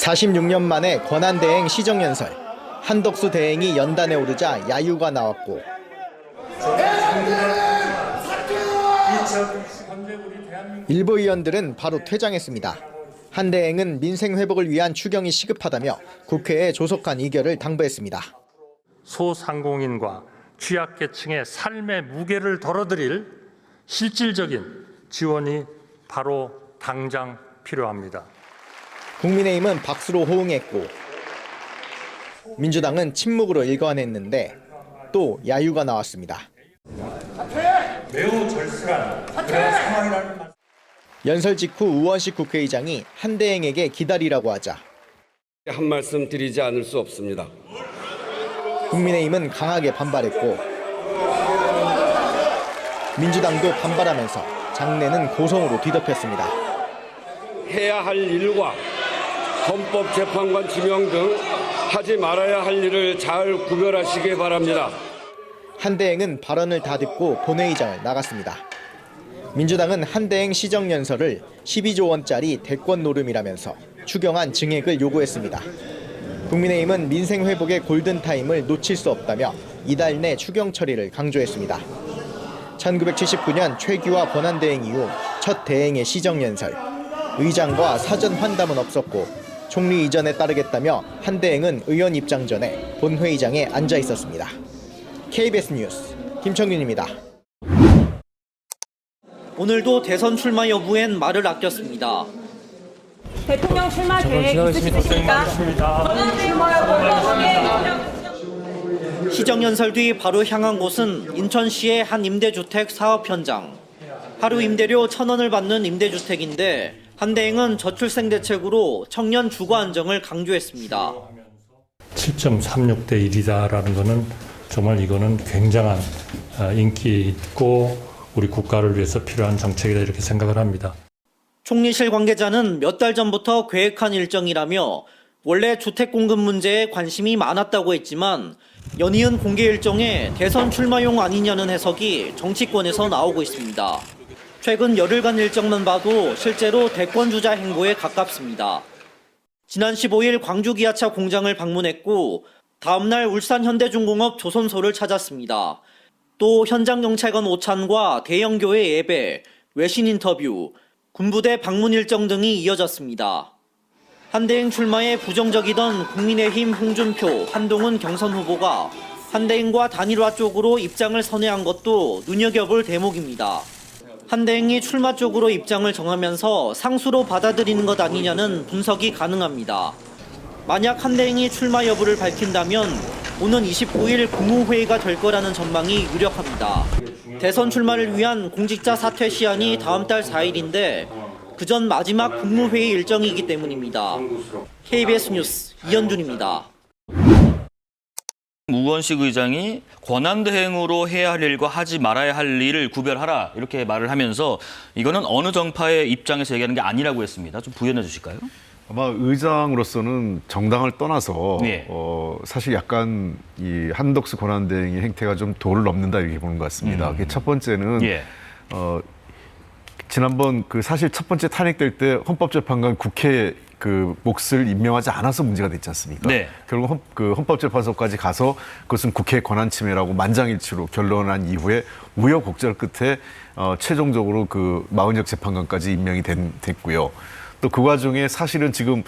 46년 만에 권한대행 시정연설. 한덕수 대행이 연단에 오르자 야유가 나왔고 일부 의원들은 바로 퇴장했습니다. 한 대행은 민생 회복을 위한 추경이 시급하다며 국회에 조속한 의결을 당부했습니다. 소상공인과 취약계층의 삶의 무게를 덜어드릴 실질적인 지원이 바로 당장 필요합니다. 국민의힘은 박수로 호응했고 민주당은 침묵으로 일관했는데 또 야유가 나왔습니다. 매우 절실한 그런 상황이라는 말. 연설 직후 우원식 국회의장이 한 대행에게 기다리라고 하자 한 말씀 드리지 않을 수 없습니다. 국민의힘은 강하게 반발했고 민주당도 반발하면서 장내는 고성으로 뒤덮였습니다. 해야 할 일과 헌법재판관 지명 등 하지 말아야 할 일을 잘 구별하시기 바랍니다. 한 대행은 발언을 다 듣고 본회의장을 나갔습니다. 민주당은 한 대행 시정연설을 12조 원짜리 대권 노름이라면서 추경안 증액을 요구했습니다. 국민의힘은 민생 회복의 골든타임을 놓칠 수 없다며 이달 내 추경 처리를 강조했습니다. 1979년 최규하 권한대행 이후 첫 대행의 시정연설. 의장과 사전 환담은 없었고 총리 이전에 따르겠다며 한 대행은 의원 입장 전에 본회의장에 앉아 있었습니다. KBS 뉴스 김청균입니다. 오늘도 대선 출마 여부엔 말을 아꼈습니다. 대통령 출마 계획 있으십니까? 시정연설 뒤 바로 향한 곳은 인천시의 한 임대주택 사업 현장. 하루 임대료 1,000원을 받는 임대주택인데 한 대행은 저출생 대책으로 청년 주거 안정을 강조했습니다. 7.36대 1이다라는 것은 정말 이거는 굉장한 인기 있고 우리 국가를 위해서 필요한 정책이다 이렇게 생각을 합니다. 총리실 관계자는 몇 달 전부터 계획한 일정이라며 원래 주택 공급 문제에 관심이 많았다고 했지만 연이은 공개 일정에 대선 출마용 아니냐는 해석이 정치권에서 나오고 있습니다. 최근 열흘간 일정만 봐도 실제로 대권주자 행보에 가깝습니다. 지난 15일 광주 기아차 공장을 방문했고 다음 날 울산 현대중공업 조선소를 찾았습니다. 또 현장 경찰관 오찬과 대형교회 예배, 외신 인터뷰, 군부대 방문 일정 등이 이어졌습니다. 한 대행 출마에 부정적이던 국민의힘 홍준표, 한동훈 경선 후보가 한 대행과 단일화 쪽으로 입장을 선회한 것도 눈여겨볼 대목입니다. 한 대행이 출마 쪽으로 입장을 정하면서 상수로 받아들이는 것 아니냐는 분석이 가능합니다. 만약 한 대행이 출마 여부를 밝힌다면 오는 29일 국무회의가 될 거라는 전망이 유력합니다. 대선 출마를 위한 공직자 사퇴 시한이 다음 달 4일인데 그전 마지막 국무회의 일정이기 때문입니다. KBS 뉴스 이현준입니다. 우원식 의장이 권한대행으로 해야 할 일과 하지 말아야 할 일을 구별하라 이렇게 말을 하면서 이거는 어느 정파의 입장에서 얘기하는 게 아니라고 했습니다. 좀 부연해 주실까요? 아마 의장으로서는 정당을 떠나서 네. 사실 약간 이 한덕수 권한대행의 행태가 좀 도를 넘는다 이렇게 보는 것 같습니다. 첫 번째는 예. 지난번 그 사실 첫 번째 탄핵될 때 헌법재판관 국회 그 몫을 임명하지 않아서 문제가 됐지 않습니까? 네. 결국 헌법재판소까지 가서 그것은 국회 권한 침해라고 만장일치로 결론한 이후에 우여곡절 끝에 최종적으로 그 마흔역 재판관까지 임명이 됐고요. 또 그 과정에 사실은 지금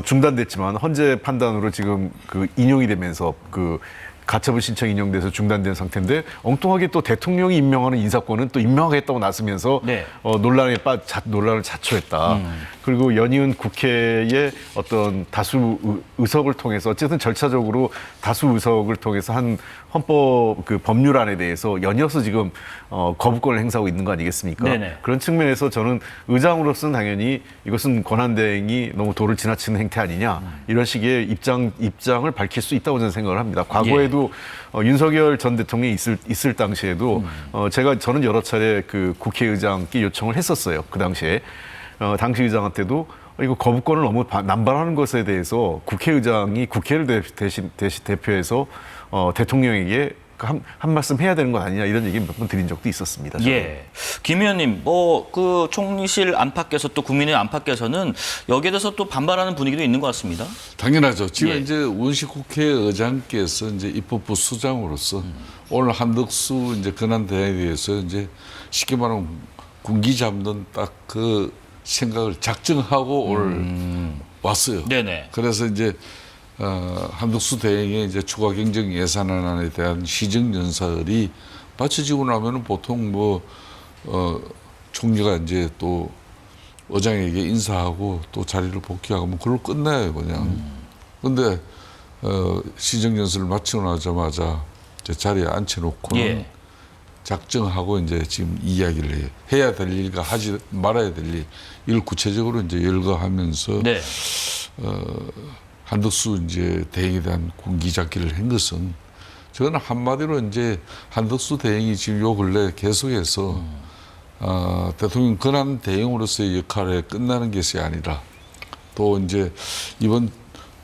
중단됐지만 헌재 판단으로 지금 그 인용이 되면서 그 가처분 신청 인용돼서 중단된 상태인데 엉뚱하게 또 대통령이 임명하는 인사권은 또 임명하겠다고 나서면서 네. 논란을 자초했다. 그리고 연이은 국회의 어떤 다수 의석을 통해서 어쨌든 절차적으로 다수 의석을 통해서 한 헌법 그 법률안에 대해서 연이어서 지금 거부권을 행사하고 있는 거 아니겠습니까? 네네. 그런 측면에서 저는 의장으로서는 당연히 이것은 권한대행이 너무 도를 지나치는 행태 아니냐 이런 식의 입장을 밝힐 수 있다고 저는 생각을 합니다. 과거에도 윤석열 전 대통령이 있을 당시에도 저는 여러 차례 그 국회의장께 요청을 했었어요. 그 당시에 당시 의장한테도 이거 거부권을 너무 남발하는 것에 대해서 국회의장이 국회를 대표해서 대통령에게 한 말씀 해야 되는 건 아니냐 이런 얘기 몇 번 드린 적도 있었습니다. 저는. 예. 김 의원님, 그 총리실 안팎에서 또 국민의 안팎에서는 여기에 대해서 또 반발하는 분위기도 있는 것 같습니다. 당연하죠. 지금 예. 이제 원식 국회의장께서 이제 입법부 수장으로서 오늘 한덕수 이제 권한대행에 대해서 이제 쉽게 말하면 군기 잡는 딱 그 생각을 작정하고 오늘 왔어요. 네네. 그래서 이제 한덕수 대행의 이제 추가 경정 예산안에 대한 시정 연설이 마쳐지고 나면은 보통 총리가 이제 또 의장에게 인사하고 또 자리를 복귀하고 뭐 그걸 끝나요 그냥. 근데 시정 연설을 마치고 나자마자 이제 자리에 앉혀놓고는 예. 작정하고 이제 지금 이야기를 해야 될 일과 하지 말아야 될 일, 이걸 구체적으로 이제 열거하면서 네. 한덕수 이제 대행에 대한 군기 잡기를 한 것은 저는 한마디로 이제 한덕수 대행이 지금 요 근래 계속해서 대통령 권한 대행으로서의 역할에 끝나는 것이 아니라 또 이제 이번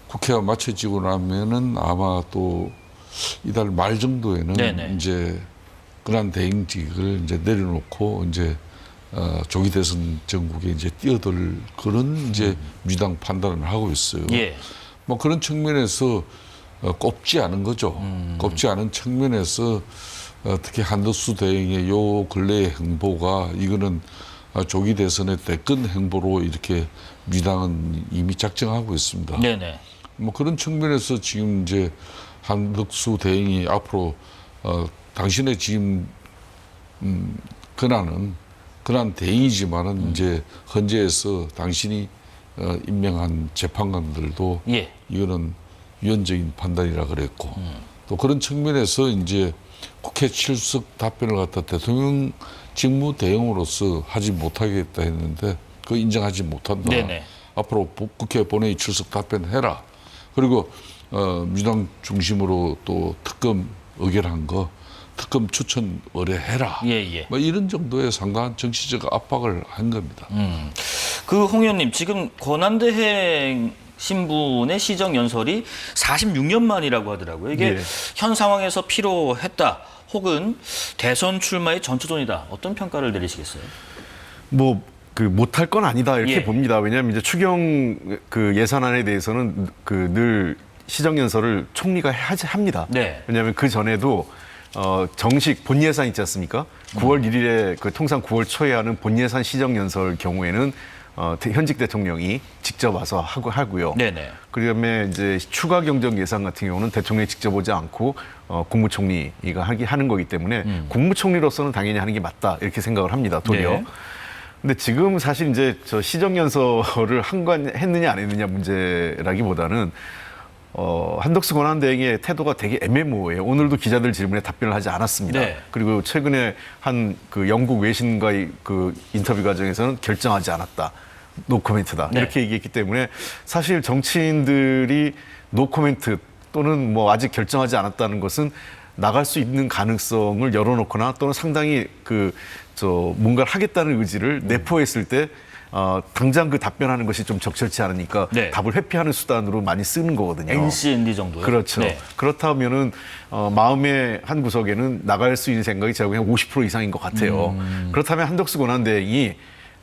국회가 마쳐지고 나면은 아마 또 이달 말 정도에는 네네. 이제 권한 대행직을 이제 내려놓고 이제 조기 대선 전국에 이제 뛰어들 그런 이제 민주당 판단을 하고 있어요. 예. 뭐 그런 측면에서 꼽지 않은 거죠. 꼽지 않은 측면에서 특히 한덕수 대행의 요 근래의 행보가 이거는 조기 대선의 대권 행보로 이렇게 민주당은 이미 작정하고 있습니다. 네네. 뭐 그런 측면에서 지금 이제 한덕수 대행이 앞으로 당신의 지금 권한 대행이지만은 이제 헌재에서 당신이 임명한 재판관들도 예. 이거는 위헌적인 판단이라 그랬고 또 그런 측면에서 이제 국회 출석 답변을 갖다 대통령 직무 대행으로서 하지 못하겠다 했는데 그거 인정하지 못한다. 네네. 앞으로 국회 본회의 출석 답변해라. 그리고 민주당 중심으로 또 특검 의결한 거 특검 추천 의뢰해라. 예. 뭐 이런 정도의 상당한 정치적 압박을 한 겁니다. 홍 의원님, 지금 권한대행 신분의 시정 연설이 46년 만이라고 하더라고요. 이게 네. 현 상황에서 필요했다. 혹은 대선 출마의 전초전이다. 어떤 평가를 내리시겠어요? 뭐 그 못할 건 아니다 이렇게 예. 봅니다. 왜냐하면 이제 추경 그 예산안에 대해서는 그 늘 시정 연설을 총리가 합니다. 네. 왜냐하면 그 전에도 정식 본 예산 있지 않습니까? 9월 1일에 그 통상 9월 초에 하는 본 예산 시정 연설 경우에는 현직 대통령이 직접 와서 하고요. 네네. 그다음에 이제 추가 경정 예산 같은 경우는 대통령이 직접 오지 않고 국무총리가 하는 거기 때문에 국무총리로서는 당연히 하는 게 맞다 이렇게 생각을 합니다. 도리어. 네. 근데 지금 사실 이제 저 시정 연설을 했느냐 안 했느냐 문제라기보다는 한덕수 권한대행의 태도가 되게 애매모호해요. 오늘도 기자들 질문에 답변을 하지 않았습니다. 네. 그리고 최근에 한 그 영국 외신과의 그 인터뷰 과정에서는 결정하지 않았다. 노코멘트다. 네. 이렇게 얘기했기 때문에 사실 정치인들이 노코멘트 또는 뭐 아직 결정하지 않았다는 것은 나갈 수 있는 가능성을 열어놓거나 또는 상당히 뭔가를 하겠다는 의지를 내포했을 때 당장 그 답변하는 것이 좀 적절치 않으니까 네. 답을 회피하는 수단으로 많이 쓰는 거거든요. NCND 정도요? 그렇죠. 네. 그렇다면은 마음의 한 구석에는 나갈 수 있는 생각이 제가 그냥 50% 이상인 것 같아요. 그렇다면 한덕수 권한대행이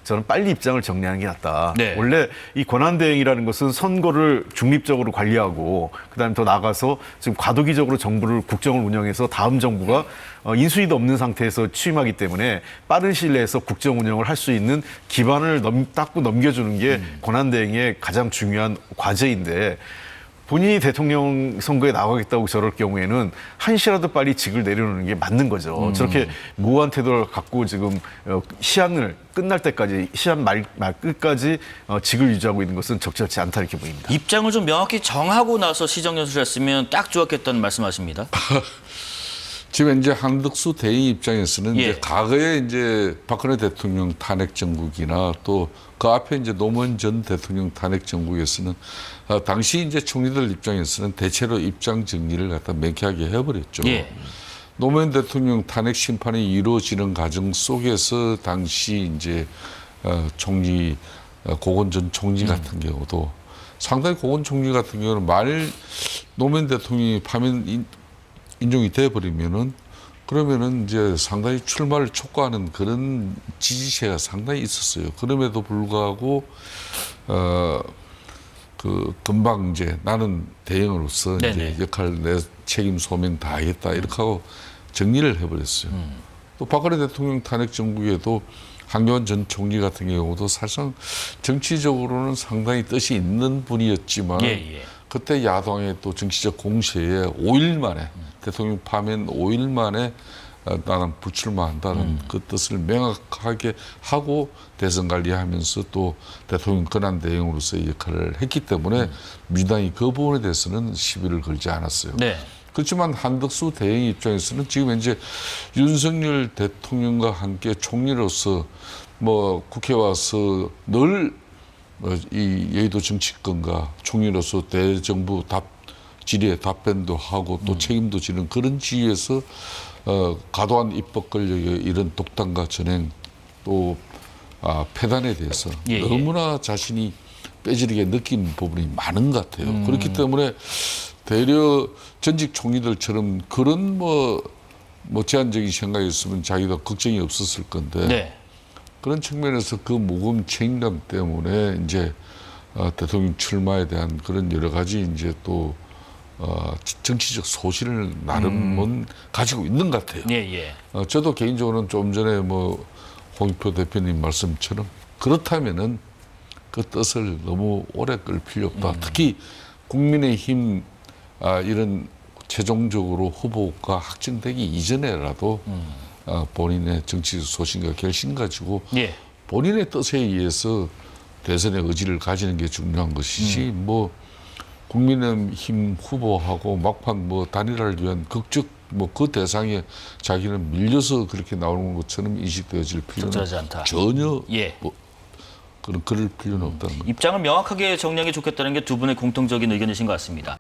저는 빨리 입장을 정리하는 게 낫다. 네. 원래 이 권한대행이라는 것은 선거를 중립적으로 관리하고 그다음에 더 나아가서 지금 과도기적으로 국정을 운영해서 다음 정부가 인수위도 없는 상태에서 취임하기 때문에 빠른 시일 내에서 국정 운영을 할 수 있는 기반을 닦고 넘겨주는 게 권한대행의 가장 중요한 과제인데 본인이 대통령 선거에 나가겠다고 저럴 경우에는 한시라도 빨리 직을 내려놓는 게 맞는 거죠. 저렇게 모호한 태도를 갖고 지금 시한을 끝날 때까지 시한 말 끝까지 직을 유지하고 있는 것은 적절치 않다 이렇게 보입니다. 입장을 좀 명확히 정하고 나서 시정 연설을 했으면 딱 좋았겠다는 말씀하십니다. 지금 이제 한덕수 대행 입장에서는 예. 이제 과거에 이제 박근혜 대통령 탄핵 정국이나 또 그 앞에 이제 노무현 전 대통령 탄핵 정국에서는 당시 이제 총리들 입장에서는 대체로 입장 정리를 갖다 명쾌하게 해버렸죠. 예. 노무현 대통령 탄핵 심판이 이루어지는 과정 속에서 당시 이제 총리 고건 전 총리 같은 경우도 상당히 고건 총리 같은 경우는 만일 노무현 대통령이 파면 인용이 돼 버리면은 그러면은 이제 상당히 출마를 촉구하는 그런 지지세가 상당히 있었어요. 그럼에도 불구하고 그 금방 이제 나는 대행으로서 이제 역할 내 책임 소명 다 하겠다 이렇게 하고 정리를 해버렸어요. 또 박근혜 대통령 탄핵 정국에도 한교안 전 총리 같은 경우도 사실상 정치적으로는 상당히 뜻이 있는 분이었지만 그때 야당의 또 정치적 공세에 5일 만에 대통령 파면 5일 만에 나는 불출마한다는 그 뜻을 명확하게 하고 대선 관리하면서 또 대통령 권한 대행으로서의 역할을 했기 때문에 민주당이 그 부분에 대해서는 시비를 걸지 않았어요. 그렇지만 한덕수 대행 입장에서는 지금 현재 윤석열 대통령과 함께 총리로서 뭐 국회 와서 늘 이 여의도 정치권과 총리로서 대정부 질의에 답변도 하고 또 책임도 지는 그런 지위에서 과도한 입법 권력의 이런 독단과 전행 또 폐단에 대해서 너무나 자신이 빼지르게 느낀 부분이 많은 것 같아요. 그렇기 때문에 대려 전직 총리들처럼 그런 뭐 제한적인 생각이었으면 자기도 걱정이 없었을 건데 그런 측면에서 그 무거운 책임감 때문에 이제 대통령 출마에 대한 그런 여러 가지 이제 또 정치적 소신을 나름은 가지고 있는 것 같아요. 저도 개인적으로는 좀 전에 뭐 홍익표 대표님 말씀처럼 그렇다면은 그 뜻을 너무 오래 끌 필요 없다. 특히 국민의힘 이런 최종적으로 후보가 확정되기 이전에라도 본인의 정치적 소신과 결심 가지고 본인의 뜻에 의해서 대선의 의지를 가지는 게 중요한 것이지 뭐 국민의힘 후보하고 막판 뭐 단일화를 위한 극적 뭐 그 대상에 자기는 밀려서 그렇게 나오는 것처럼 인식되어질 필요는 전혀 뭐 그럴 필요는 없다는 겁니다. 입장을 명확하게 정리하는 게 좋겠다는 게 두 분의 공통적인 의견이신 것 같습니다.